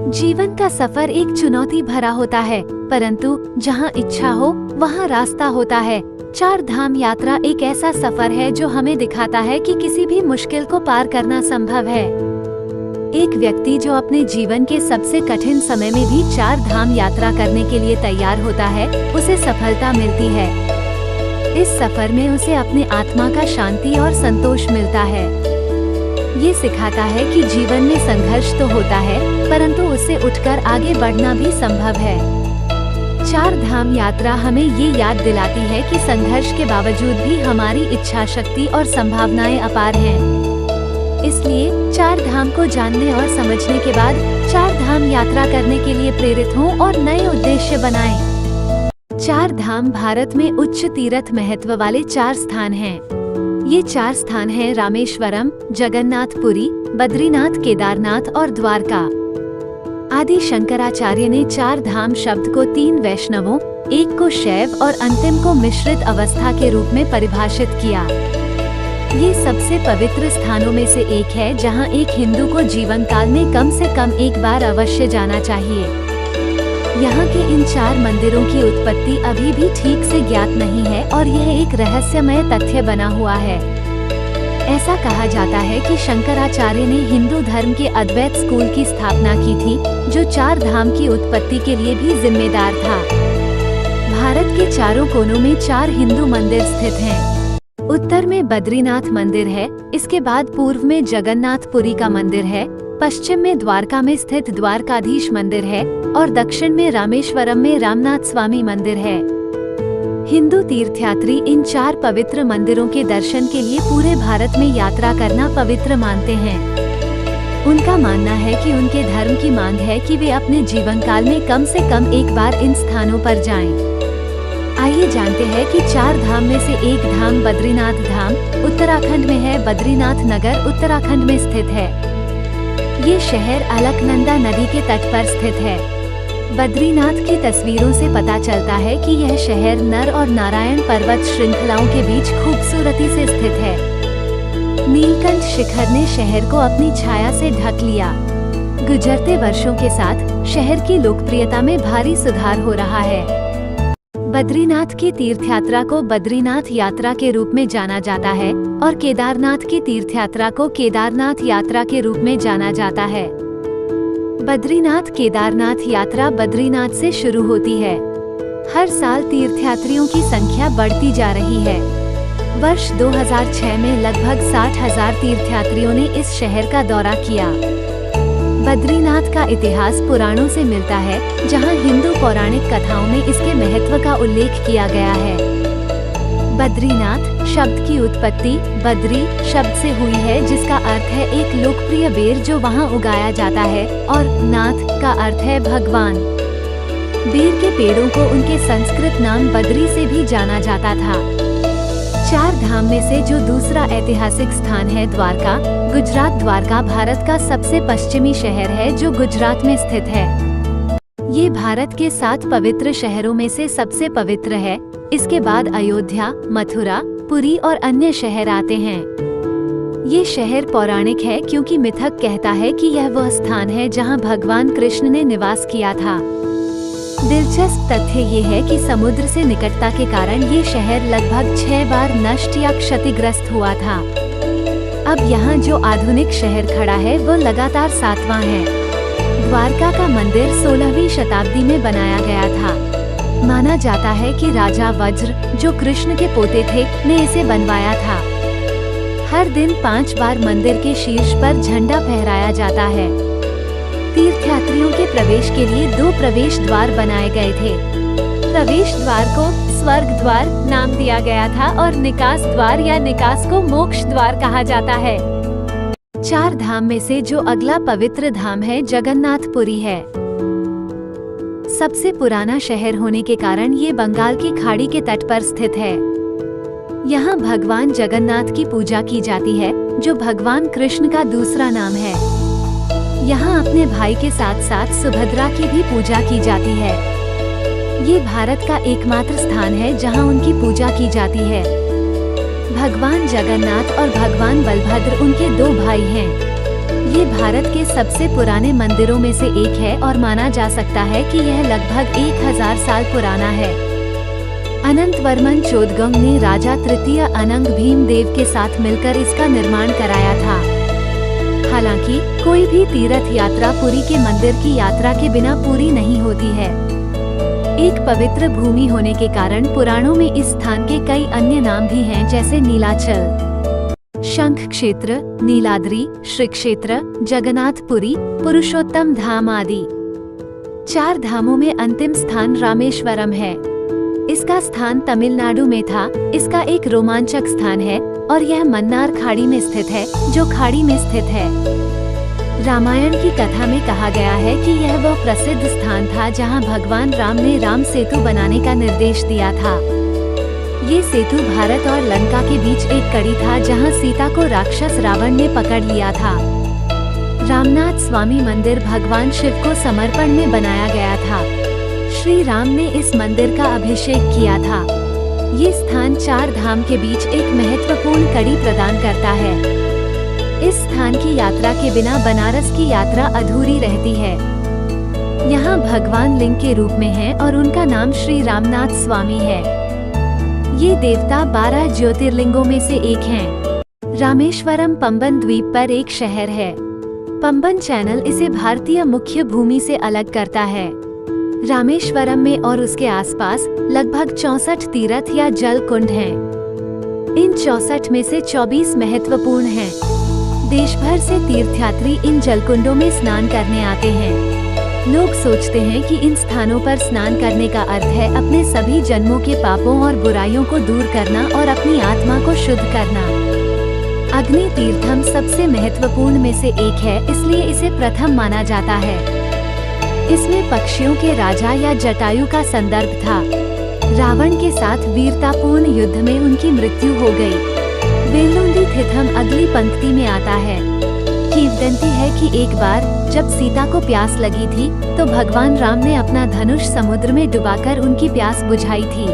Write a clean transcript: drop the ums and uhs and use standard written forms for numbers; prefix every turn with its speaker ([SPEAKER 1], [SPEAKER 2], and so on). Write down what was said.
[SPEAKER 1] जीवन का सफर एक चुनौती भरा होता है, परंतु जहाँ इच्छा हो वहाँ रास्ता होता है। चार धाम यात्रा एक ऐसा सफर है जो हमें दिखाता है कि किसी भी मुश्किल को पार करना संभव है। एक व्यक्ति जो अपने जीवन के सबसे कठिन समय में भी चार धाम यात्रा करने के लिए तैयार होता है, उसे सफलता मिलती है। इस सफर में उसे अपने आत्मा का शांति और संतोष मिलता है। ये सिखाता है कि जीवन में संघर्ष तो होता है, परंतु उससे उठकर आगे बढ़ना भी संभव है। चार धाम यात्रा हमें ये याद दिलाती है कि संघर्ष के बावजूद भी हमारी इच्छा शक्ति और संभावनाएं अपार हैं। इसलिए चार धाम को जानने और समझने के बाद चार धाम यात्रा करने के लिए प्रेरित हों और नए उद्देश्य बनाएं। चार धाम भारत में उच्च तीर्थ महत्व वाले चार स्थान हैं। ये चार स्थान हैं रामेश्वरम, जगन्नाथपुरी, बद्रीनाथ, केदारनाथ और द्वारका। आदि शंकराचार्य ने चार धाम शब्द को तीन वैष्णवों, एक को शैव और अंतिम को मिश्रित अवस्था के रूप में परिभाषित किया। ये सबसे पवित्र स्थानों में से एक है जहां एक हिंदू को जीवन काल में कम से कम एक बार अवश्य जाना चाहिए। यहाँ के इन चार मंदिरों की उत्पत्ति अभी भी ठीक से ज्ञात नहीं है और यह एक रहस्यमय तथ्य बना हुआ है। ऐसा कहा जाता है कि शंकराचार्य ने हिंदू धर्म के अद्वैत स्कूल की स्थापना की थी, जो चार धाम की उत्पत्ति के लिए भी जिम्मेदार था। भारत के चारों कोनों में चार हिंदू मंदिर स्थित हैं। उत्तर में बद्रीनाथ मंदिर है, इसके बाद पूर्व में जगन्नाथपुरी का मंदिर है, पश्चिम में द्वारका में स्थित द्वारकाधीश मंदिर है और दक्षिण में रामेश्वरम में रामनाथ स्वामी मंदिर है। हिंदू तीर्थयात्री इन चार पवित्र मंदिरों के दर्शन के लिए पूरे भारत में यात्रा करना पवित्र मानते हैं। उनका मानना है कि उनके धर्म की मांग है कि वे अपने जीवन काल में कम से कम एक बार इन स्थानों पर जाएं। आइए जानते हैं कि चार धाम में से एक धाम बद्रीनाथ धाम उत्तराखंड में है। बद्रीनाथ नगर उत्तराखंड में स्थित है। ये शहर अलकनंदा नदी के तट पर स्थित है। बद्रीनाथ की तस्वीरों से पता चलता है कि यह शहर नर और नारायण पर्वत श्रृंखलाओं के बीच खूबसूरती से स्थित है। नीलकंठ शिखर ने शहर को अपनी छाया से ढक लिया। गुजरते वर्षों के साथ शहर की लोकप्रियता में भारी सुधार हो रहा है। बद्रीनाथ की तीर्थयात्रा को बद्रीनाथ यात्रा के रूप में जाना जाता है और केदारनाथ की तीर्थयात्रा को केदारनाथ यात्रा के रूप में जाना जाता है। बद्रीनाथ केदारनाथ यात्रा बद्रीनाथ से शुरू होती है। हर साल तीर्थयात्रियों की संख्या बढ़ती जा रही है। वर्ष 2006 में लगभग 60,000 तीर्थयात्रियों ने इस शहर का दौरा किया। बद्रीनाथ का इतिहास पुराणों से मिलता है, जहां हिंदू पौराणिक कथाओं में इसके महत्व का उल्लेख किया गया है। बद्रीनाथ शब्द की उत्पत्ति बद्री शब्द से हुई है, जिसका अर्थ है एक लोकप्रिय बेर जो वहां उगाया जाता है, और नाथ का अर्थ है भगवान। बेर के पेड़ों को उनके संस्कृत नाम बद्री से भी जाना जाता था। चार धाम में से जो दूसरा ऐतिहासिक स्थान है द्वारका, गुजरात। द्वारका भारत का सबसे पश्चिमी शहर है जो गुजरात में स्थित है। ये भारत के 7 पवित्र शहरों में से सबसे पवित्र है। इसके बाद अयोध्या, मथुरा, पुरी और अन्य शहर आते हैं। ये शहर पौराणिक है क्योंकि मिथक कहता है कि यह वह स्थान है जहां भगवान कृष्ण ने निवास किया था। दिलचस्प तथ्य ये है कि समुद्र से निकटता के कारण ये शहर लगभग 6 बार नष्ट या क्षतिग्रस्त हुआ था। अब यहाँ जो आधुनिक शहर खड़ा है वो लगातार 7वां है। द्वारका का मंदिर 16वीं शताब्दी में बनाया गया था। माना जाता है कि राजा वज्र, जो कृष्ण के पोते थे, ने इसे बनवाया था। हर दिन 5 बार मंदिर के शीर्ष पर झंडा फहराया जाता है। तीर्थयात्रियों के प्रवेश के लिए 2 प्रवेश द्वार बनाए गए थे। प्रवेश द्वार को स्वर्ग द्वार नाम दिया गया था और निकास द्वार या निकास को मोक्ष द्वार कहा जाता है। चार धाम में से जो अगला पवित्र धाम है जगन्नाथपुरी है। सबसे पुराना शहर होने के कारण ये बंगाल की खाड़ी के तट पर स्थित है। यहाँ भगवान जगन्नाथ की पूजा की जाती है, जो भगवान कृष्ण का दूसरा नाम है। यहाँ अपने भाई के साथ साथ सुभद्रा की भी पूजा की जाती है। ये भारत का एकमात्र स्थान है जहाँ उनकी पूजा की जाती है। भगवान जगन्नाथ और भगवान बलभद्र उनके 2 भाई हैं। ये भारत के सबसे पुराने मंदिरों में से एक है और माना जा सकता है कि यह लगभग 1000 साल पुराना है। अनंतवर्मन चोदगम ने राजा तृतीय अनंग भीमदेव के साथ मिलकर इसका निर्माण कराया था। हालांकि कोई भी तीर्थ यात्रा पुरी के मंदिर की यात्रा के बिना पूरी नहीं होती है। एक पवित्र भूमि होने के कारण पुराणों में इस स्थान के कई अन्य नाम भी हैं, जैसे नीलाचल, शंख क्षेत्र, नीलाद्रि, श्री क्षेत्र, जगन्नाथपुरी, पुरुषोत्तम धाम आदि। 4 धामों में अंतिम स्थान रामेश्वरम है। इसका स्थान तमिलनाडु में था। इसका एक रोमांचक स्थान है और यह मन्नार खाड़ी में स्थित है, जो खाड़ी में स्थित है। रामायण की कथा में कहा गया है कि यह वह प्रसिद्ध स्थान था जहां भगवान राम ने राम सेतु बनाने का निर्देश दिया था। ये सेतु भारत और लंका के बीच एक कड़ी था जहां सीता को राक्षस रावण ने पकड़ लिया था। रामनाथ स्वामी मंदिर भगवान शिव को समर्पण में बनाया गया था। श्री राम ने इस मंदिर का अभिषेक किया था। ये स्थान 4 धाम के बीच एक महत्वपूर्ण कड़ी प्रदान करता है। इस स्थान की यात्रा के बिना बनारस की यात्रा अधूरी रहती है। यहाँ भगवान लिंग के रूप में हैं और उनका नाम श्री रामनाथ स्वामी है। ये देवता 12 ज्योतिर्लिंगों में से एक हैं। रामेश्वरम पंबन द्वीप पर एक शहर है। पंबन चैनल इसे भारतीय मुख्य भूमि से अलग करता है। रामेश्वरम में और उसके आसपास लगभग 64 तीर्थ या जल कुंड हैं। इन 64 में से 24 महत्वपूर्ण हैं। देश भर से तीर्थयात्री इन जलकुंडों में स्नान करने आते हैं। लोग सोचते हैं कि इन स्थानों पर स्नान करने का अर्थ है अपने सभी जन्मों के पापों और बुराइयों को दूर करना और अपनी आत्मा को शुद्ध करना। अग्नि तीर्थम सबसे महत्वपूर्ण में से एक है, इसलिए इसे प्रथम माना जाता है। इसमें पक्षियों के राजा या जटायु का संदर्भ था। रावण के साथ वीरतापूर्ण युद्ध में उनकी मृत्यु हो गई। वेलुंडी थिथम अगली पंक्ति में आता है। किंवदंती है कि एक बार जब सीता को प्यास लगी थी तो भगवान राम ने अपना धनुष समुद्र में डुबाकर उनकी प्यास बुझाई थी।